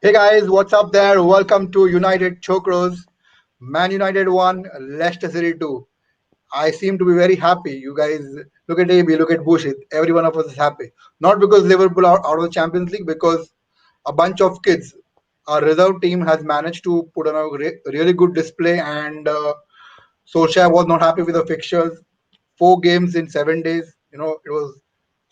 Hey guys, what's up there? Welcome to United Chokros. Man United won, Leicester City 2. I seem to be very happy. You guys look at AB, look at Bushit. Every one of us is happy. Not because Liverpool are out of the Champions League, because a bunch of kids, our reserve team has managed to put on a really good display, and Solskjaer was not happy with the fixtures. 4 games in 7 days. It was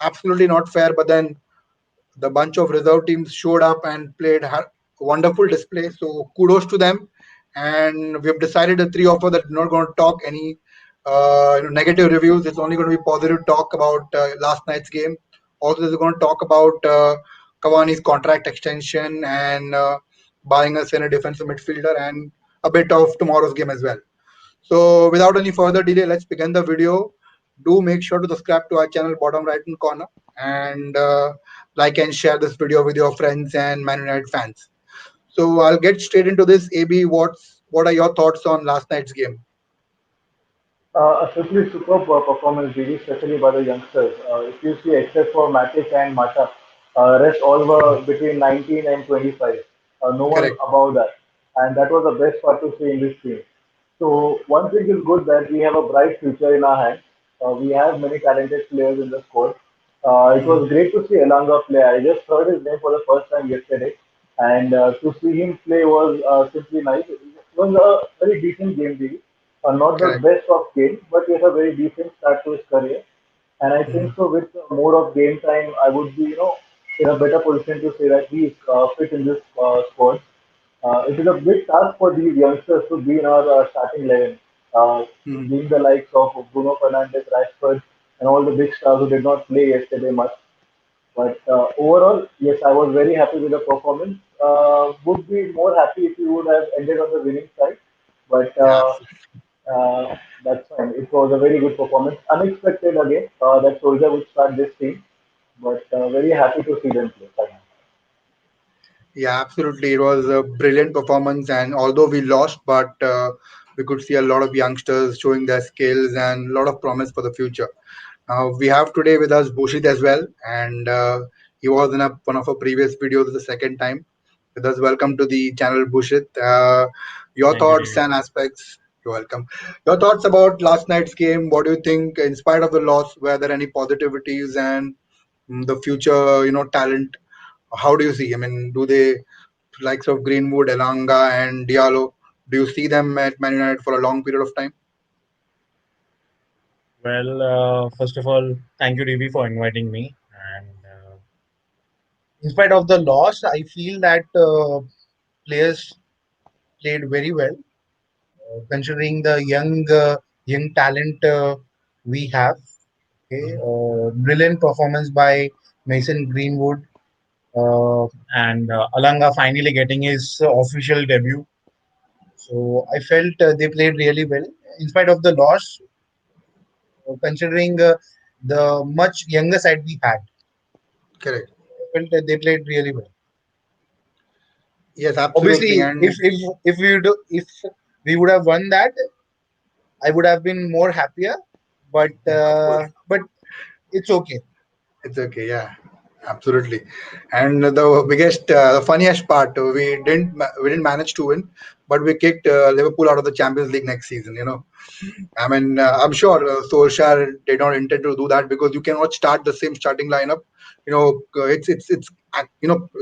absolutely not fair, but then the bunch of reserve teams showed up and played a wonderful display. So kudos to them. And we have decided the three of us that we're not going to talk any negative reviews. It's only going to be positive talk about last night's game. Also, we're going to talk about Cavani's contract extension and buying us in a defensive midfielder and a bit of tomorrow's game as well. So without any further delay, let's begin the video. Do make sure to subscribe to our channel bottom right hand corner and like and share this video with your friends and Man United fans. So I'll get straight into this. AB, what are your thoughts on last night's game? A simply superb performance, really, especially by the youngsters. If you see, except for Matic and Mata, rest all were between 19 and 25. No one Correct. above that. And that was the best part to see in this team. So, one thing is good that we have a bright future in our hands. We have many talented players in the squad. It Mhm. was great to see Elanga play. I just heard his name for the first time yesterday. And to see him play was simply nice. It was a very decent game, really. Not the Correct. best of game, but he has a very decent start to his career. And I think Mhm. so with more of game time, I would be, in a better position to say that he is fit in this squad. It is a big task for these youngsters to be in our starting 11, Mhm. being the likes of Bruno Fernandes, Rashford, and all the big stars who did not play yesterday much. But overall, yes, I was very happy with the performance. Would be more happy if you would have ended on the winning side, but Yeah, that's fine. It was a very good performance. Unexpected again that Solskjaer would start this team, but very happy to see them play. yeah, absolutely. It was a brilliant performance, and although we lost, but we could see a lot of youngsters showing their skills and a lot of promise for the future. We have today with us Bushit as well, and he was in one of our previous videos the second time. With us, welcome to the channel, Bushit. Your Thank you, thoughts David. and aspects. You're welcome. Your thoughts about last night's game. What do you think, in spite of the loss, were there any positivities and the future, talent? How do you see? I mean, do they likes of Greenwood, ELanga, and Diallo? Do you see them at Man United for a long period of time? Well, first of all, thank you, DB, for inviting me. And in spite of the loss, I feel that players played very well, considering the young talent we have. Okay, brilliant performance by Mason Greenwood and Alanga finally getting his official debut. So I felt they played really well, in spite of the loss, considering the much younger side we had. Correct. I felt that they played really well. Yes, absolutely. Obviously, And if we would have won that, I would have been more happier. of course, But it's okay. it's okay. Yeah, absolutely. And the biggest, the funniest part, we didn't manage to win, but we kicked Liverpool out of the Champions League next season. I mean, I'm sure Solskjaer did not intend to do that because you cannot start the same starting lineup. It's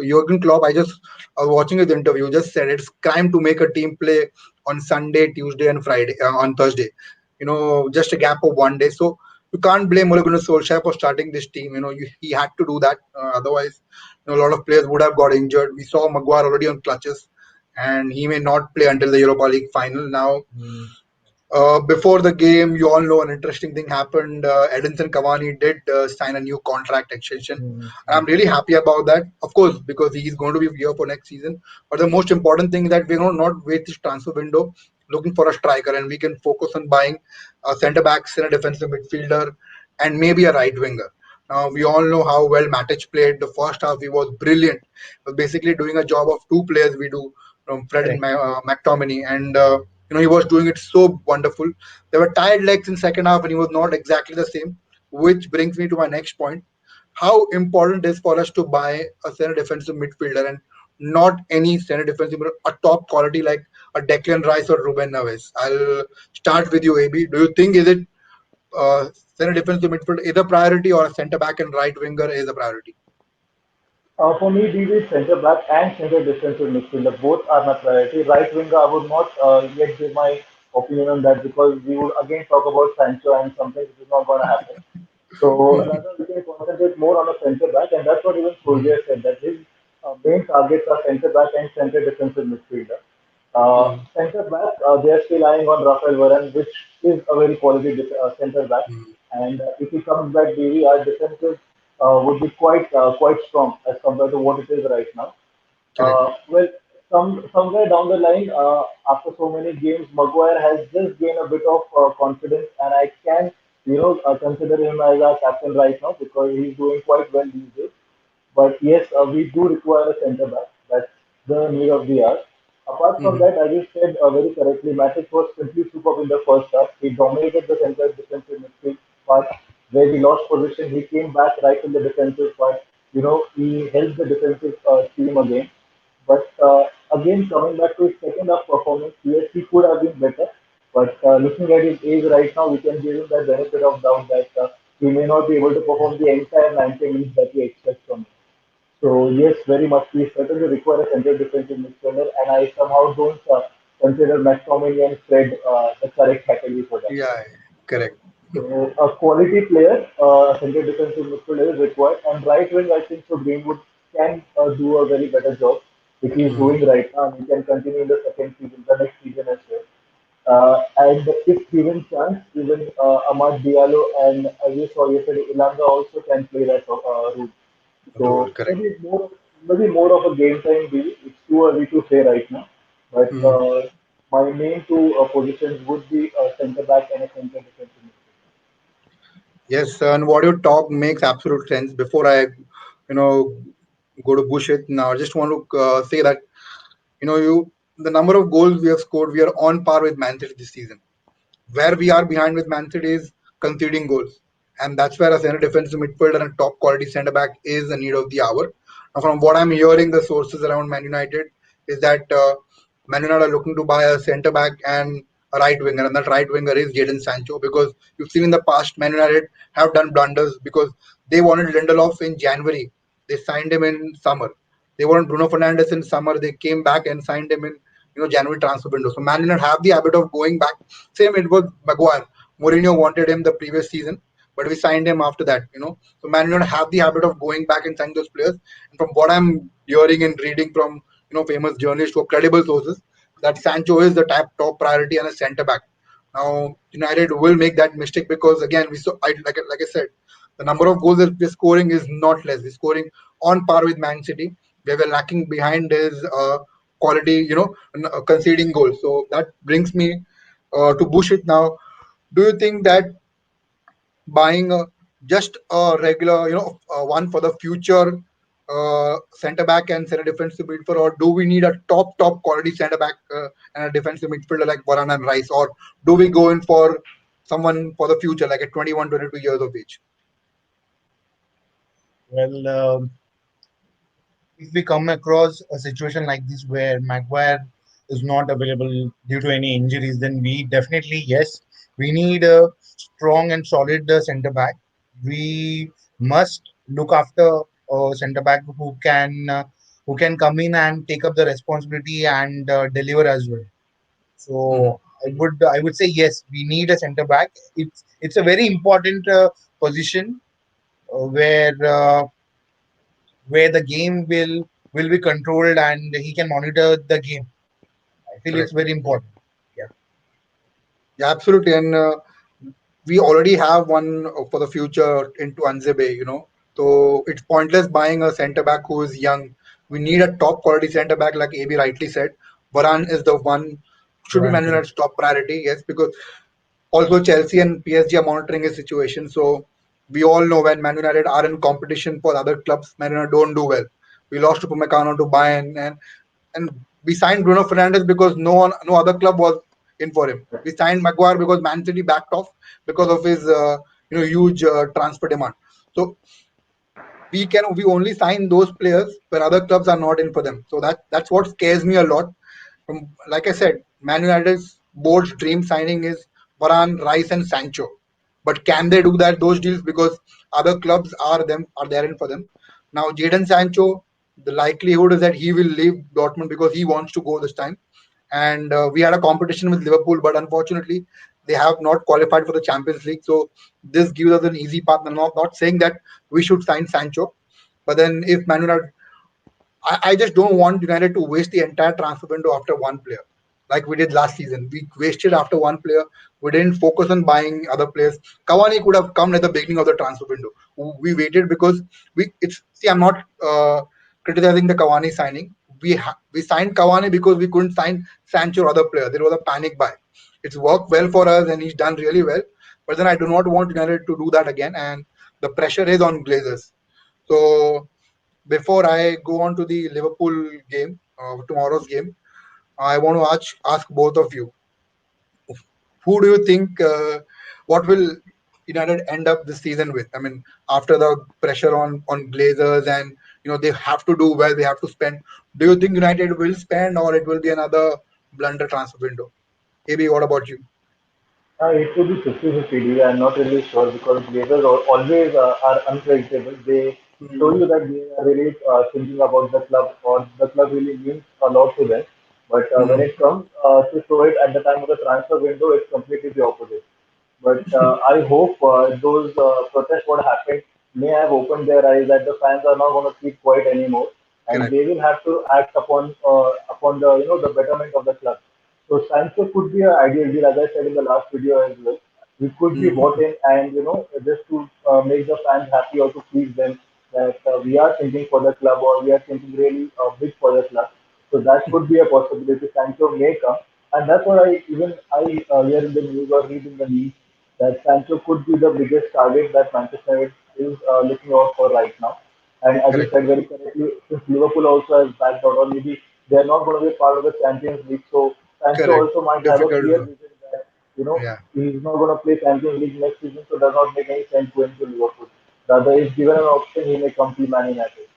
Jurgen Klopp. I just was watching his interview. Just said it's crime to make a team play on Sunday, Tuesday, and Friday on Thursday. Just a gap of one day. So you can't blame Ole Gunnar Solskjaer for starting this team. He had to do that. Otherwise, a lot of players would have got injured. We saw Maguire already on clutches, and he may not play until the Europa League final. Now, Mm, before the game, you all know an interesting thing happened. Edinson Cavani did sign a new contract extension, and I'm mm. really happy about that. Of course, because he's going to be here for next season. But the most important thing is that we're going to not wait this transfer window looking for a striker, and we can focus on buying a centre back, center defensive midfielder, and maybe a right winger. Now we all know how well Matic played. The first half he was brilliant. He was basically doing a job of two players we do from Fred and Correct. McTominay, and he was doing it so wonderful. There were tired legs in second half, and he was not exactly the same. Which brings me to my next point: how important it is for us to buy a center defensive midfielder, and not any center defensive, but a top quality like a Declan Rice or Ruben Neves. I'll start with you, AB. Do you think is it uh, center defensive midfield is a priority or a centre back and right winger is a priority? For me, DB centre back and centre defensive midfielder both are my priority. Right winger, I would not yet give my opinion on that because we would again talk about Sancho and something which is not going to happen. So rather, we can concentrate more on a centre back, and that's what even Solskjaer said that his main targets are centre back and centre defensive midfielder. Mm, Centre back, they are still eyeing on Rafael Varane, which is a very quality centre back. mm, And if he comes back, maybe our defensive would be quite strong as compared to what it is right now. correct. Well, somewhere down the line, after so many games, Maguire has just gained a bit of confidence, and I can, consider him as our captain right now because he's doing quite well these days. But yes, we do require a centre back. That's the need of the hour. Apart from Mm, that, as you said very correctly, Matic was simply superb in the first half. He dominated the centre defensive midfield part where we lost position. He came back right in the defensive part. He helped the defensive team again. But again, coming back to his second half performance, yes, he could have been better. But looking at his age right now, we can give him the benefit of doubt that he may not be able to perform the entire 90 minutes that we expect from him. So yes, very much. We certainly require a central defensive midfielder, and I somehow don't consider McTominay and Fred the correct category for that. yeah, correct. So a quality player, a central defensive midfielder is required, and right wing I think so Greenwood can do a very better job, which he is Mm, doing right now, and he can continue in the second season, the next season as well. And if given chance, even Ahmad Diallo and as you saw yesterday, ELanga also can play that role. role, So correct. maybe more of a game time deal. It's too early to say right now, but Mm. my main two positions would be a centre back and a centre defensive midfielder. Yes, and what you talk makes absolute sense. Before I, go to Bush it now, I just want to say that you the number of goals we have scored, we are on par with Man City this season. Where we are behind with Man City is conceding goals. And that's where a center defensive midfielder and a top quality centre back is the need of the hour. Now, from what I'm hearing, the sources around Man United is that Man United are looking to buy a centre back and a right winger, and that right winger is Jadon Sancho because you've seen in the past Man United have done blunders because they wanted Lindelof in January, they signed him in summer. They wanted Bruno Fernandes in summer, they came back and signed him in January transfer window. So Man United have the habit of going back. Same it was Maguire. Mourinho wanted him the previous season, but we signed him after that. So Man United have the habit of going back and signing those players. And from what I'm hearing and reading from famous journalists or credible sources, that Sancho is the top priority and a centre back. Now United will make that mistake because again we saw like I said, the number of goals that we're scoring is not less. We're scoring on par with Man City. Where we're lacking behind is quality, conceding goals. So that brings me to Bush it now. Do you think that buying just a regular, one for the future centre back and centre defensive midfielder, or do we need a top quality centre back and a defensive midfielder like Varane and Rice, or do we go in for someone for the future like at 21, 22 years of age? Well, if we come across a situation like this where Maguire is not available due to any injuries, then we definitely, yes, we need a strong and solid centre back. We must look after a centre back who can come in and take up the responsibility and deliver as well. Mhm. So I would say yes, we need a centre back. It's a very important position where the game will be controlled and he can monitor the game. I feel it's Correct. very important. Yeah. Yeah, absolutely. And we already have one for the future into Anzebe. So it's pointless buying a centre back who is young. We need a top quality centre back, like AB rightly said. Varane is the one, should be Varane, Man correct. United's top priority, yes, because also Chelsea and PSG are monitoring his situation. So we all know when Man United are in competition for other clubs, Man United don't do well. We lost to Upamecano to Bayern, and we signed Bruno Fernandes because no other club was in for him. We signed Maguire because Man City backed off because of his huge transfer demand. So we only sign those players when other clubs are not in for them. So that's what scares me a lot. From like I said, Man United's board's dream signing is Varane, Rice, and Sancho. But can they do that those deals because other clubs are there in for them? Now Jadon Sancho, the likelihood is that he will leave Dortmund because he wants to go this time. And we had a competition with Liverpool, but unfortunately they have not qualified for the Champions League. So this gives us an easy path. I'm not saying that we should sign Sancho, but then if Man United, I just don't want United to waste the entire transfer window after one player, like we did last season. We wasted after one player. We didn't focus on buying other players. Cavani could have come at the beginning of the transfer window. We waited because it's see. I'm not criticizing the Cavani signing. We signed Cavani because we couldn't sign Sancho or other player. There was a panic buy. It's worked well for us and he's done really well. But then I do not want United to do that again. And the pressure is on Glazers. So before I go on to the Liverpool game, tomorrow's game, I want to ask both of you, who do you think, what will United end up this season with? I mean, after the pressure on Glazers and they have to do well, they have to spend. Do you think United will spend or it will be another blunder transfer window? Maybe what about you? It could be 50-50. I'm not really sure because Blazers always are unpredictable. They show Mm, you that they are really thinking about the club or the club really means a lot to them. But when mm, it comes to show it at the time of the transfer window, it's completely the opposite. But I hope those protests what happened may have opened their eyes that the fans are not going to keep quiet anymore, and correct. they will have to act upon the the betterment of the club. So Sancho could be an ideal deal, as I said in the last video as well. We could be bought Mm, in, and just to make the fans happy or to please them that we are thinking for the club or we are thinking really big for the club. So that could be a possibility. Sancho may come, and that's what I hear in the news or read in the news that Sancho could be the biggest target that Manchester United is looking out for right now. And as you correct. said very correctly, since Liverpool also has backed out, or maybe they are not going to be part of the Champions League, so Sancho Correct. also might have a Difficult. clear vision that Yeah. he's not going to play Champions League next season, so it does not make any sense going to Liverpool. Rather, if given an option, he may come to Man United.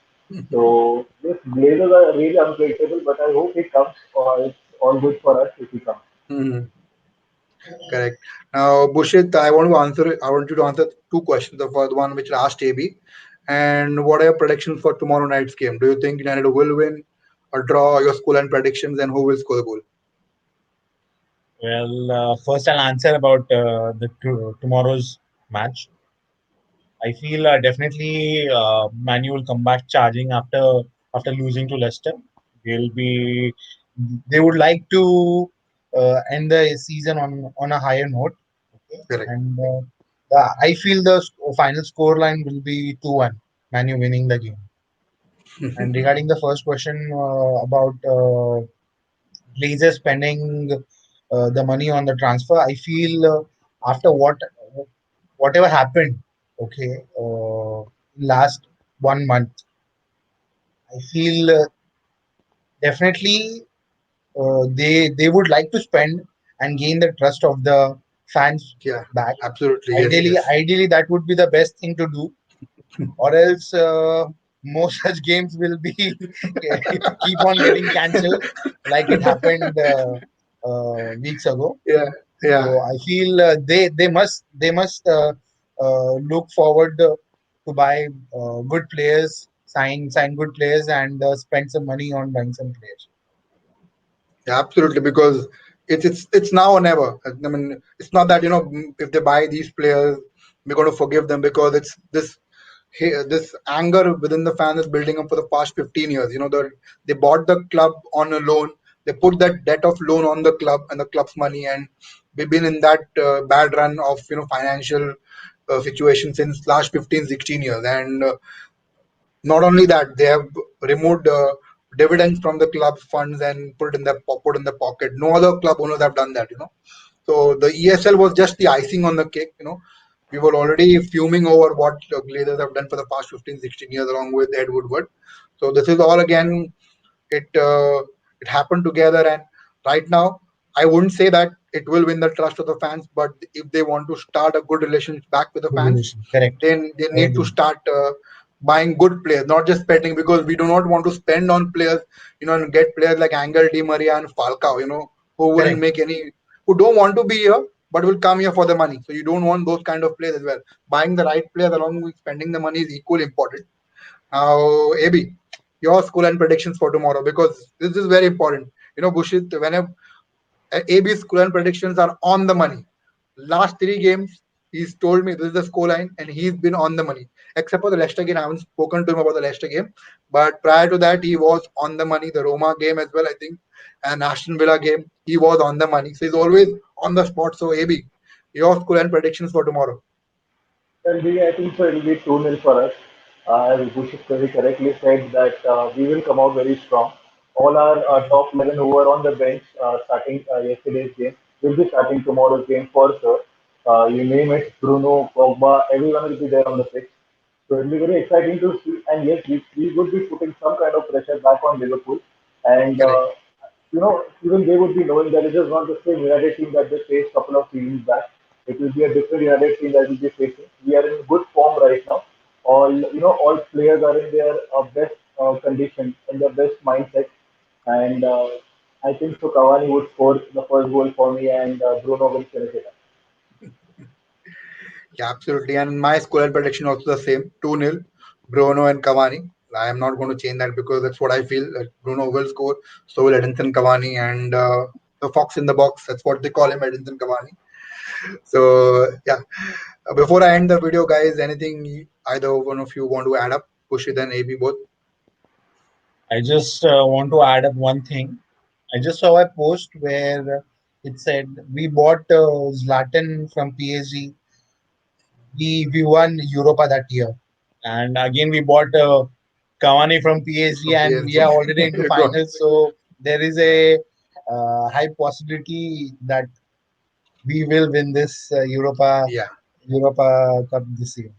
So this Blazers are really unpredictable, but I hope he comes. Or it's all good for us if he comes. Mm, correct. Now, Bushit, I want you to answer two questions. The first one, which I asked AB, and what are your predictions for tomorrow night's game? Do you think United will win or draw? Your school and predictions, and who will score the goal? Well, first I'll answer about tomorrow's match. I feel definitely Man U will come back charging after losing to Leicester. They'll be they would like to end the season on a higher note. Okay, Correct. and I feel the final score line will be 2-1, Man U winning the game. And regarding the first question about Glazer spending the money on the transfer, I feel after whatever happened, okay, last 1 month, I feel definitely they would like to spend and gain the trust of the fans Yeah, back. absolutely. Yes, Ideally, yes. ideally that would be the best thing to do, or else more such games will be keep on getting cancelled, like it happened weeks ago. Yeah, So yeah. I feel they must look forward to buy good players, sign good players, and spend some money on buying some players. Yeah, absolutely, because it's now or never. I mean, it's not that if they buy these players, we're going to forgive them because it's this anger within the fan is building up for the past 15 years. They bought the club on a loan. They put that debt of loan on the club and the club's money, and we've been in that bad run of financial situation since last 15, 16 years. And not only that, they have removed dividends from the club funds and put in the pocket. No other club owners have done that. So the ESL was just the icing on the cake. We were already fuming over what the Glazers have done for the past 15, 16 years along with Ed Woodward. So this is all again, it happened together. And right now, I wouldn't say that it will win the trust of the fans, but if they want to start a good relationship back with the Good fans, relation. Correct. then they I need to agree. start buying good players, not just spending, because we do not want to spend on players, and get players like Angel Di Maria and Falcao, who will Correct. make any, who don't want to be here but will come here for the money. So you don't want those kind of players as well. Buying the right players along with spending the money is equally important. Now, AB, your school and predictions for tomorrow, because this is very important. Bushit, whenever AB's scoreline predictions are on the money. Last three games, he's told me this is the scoreline, and he's been on the money. Except for the Leicester game, I haven't spoken to him about the Leicester game. But prior to that, he was on the money. The Roma game as well, I think, and Aston Villa game, he was on the money. So he's always on the spot. So AB, your scoreline predictions for tomorrow. Well, I think so. It will be 2-0 for us. As Bushit very correctly said that we will come out very strong. All our top 11 who were on the bench starting yesterday's game will be starting tomorrow's game for sure. You name it, Bruno, Pogba, everyone will be there on the pitch. So it will be very exciting to see. And yes, we would be putting some kind of pressure back on Liverpool. And Correct. even they would be knowing that it is not the same United team that they faced a couple of seasons back. It will be a different United team that will be facing. We are in good form right now. All players are in their best condition, in their best mindset, and I think so. Cavani would score the first goal for me, and Bruno will finish it up. Yeah, absolutely. And my scoreline prediction also the same, 2-0, Bruno and Cavani. I am not going to change that because that's what I feel. That Bruno will score, so will Edinson Cavani, and the fox in the box. That's what they call him, Edinson Cavani. So yeah. Before I end the video, guys, anything either one of you want to add up? Push it and AB both. I just want to add up one thing. I just saw a post where it said we bought Zlatan from PSG. We won Europa that year, and again we bought Cavani from PSG, From and we are already into PSG. Go on. finals. So there is a high possibility that we will win this Yeah. Europa Cup this year.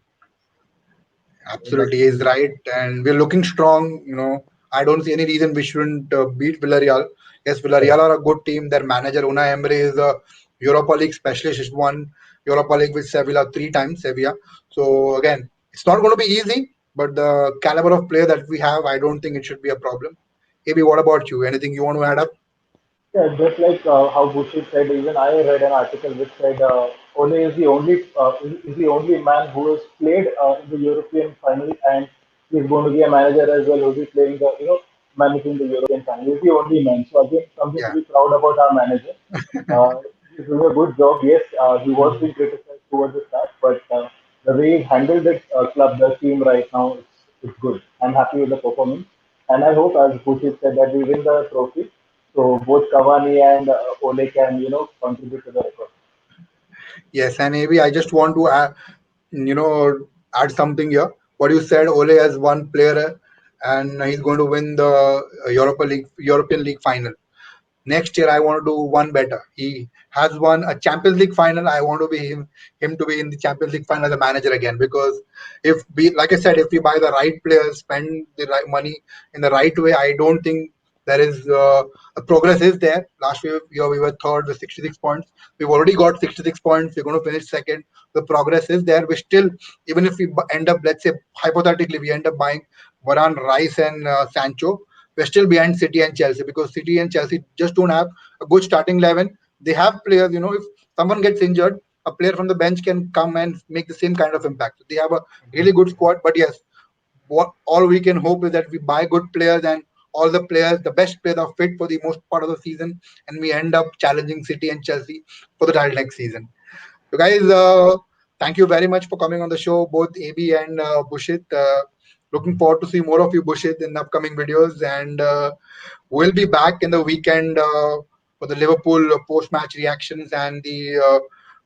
That's Absolutely, he's right, and we're looking strong. I don't see any reason we shouldn't beat Villarreal. Yes, Villarreal correct. are a good team. Their manager Unai Emery is a Europa League specialist. He's won Europa League with Sevilla three times. Sevilla. So again, it's not going to be easy, but the caliber of player that we have, I don't think it should be a problem. Maybe what about you? Anything you want to add up? Yeah, just like how Bushi said, even I read an article which said Ole is the only man who has played in the European final, and he's going to be a manager as well, who'll be playing managing the European final. He's the only man. So again, something to Yeah. be proud about our manager. Uh, he's doing a good job. Yes, he was Mm. being criticized towards the start, but the way he handled the club, the team right now, it's good. I'm happy with the performance, and I hope, as Bushi said, that we win the trophy so both Cavani and Ole can, contribute to the record. Yes, and maybe I just want to you know, add something here. What you said, Ole has one player, and he's going to win the European League final. Next year I want to do one better. He has won a Champions League final. I want to be him to be in the Champions League final as a manager again, because if we, like I said, if we buy the right players, spend the right money in the right way, I don't think there is a progress is there. Last year we were third with 66 points. We've already got 66 points. We're going to finish second. The progress is there. We still, even if we end up, let's say hypothetically, we end up buying Varane, Rice, and Sancho, we're still behind City and Chelsea, because City and Chelsea just don't have a good starting 11. They have players, if someone gets injured, a player from the bench can come and make the same kind of impact. They have a really good squad, but yes, what all we can hope is that we buy good players, and all the players, the best players, are fit for the most part of the season, and we end up challenging City and Chelsea for the title next season. So, guys, thank you very much for coming on the show, both AB and Bushit. Looking forward to see more of you, Bushit, in upcoming videos, and we'll be back in the weekend for the Liverpool post-match reactions and the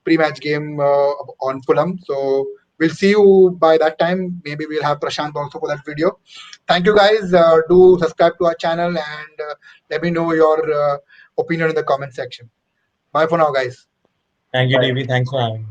pre-match game on Fulham. So we'll see you by that time. Maybe we'll have Prashant also for that video. Thank you, guys. Do subscribe to our channel, and let me know your opinion in the comment section. Bye for now, guys. Thank you, Bye. DB. Thanks for having me.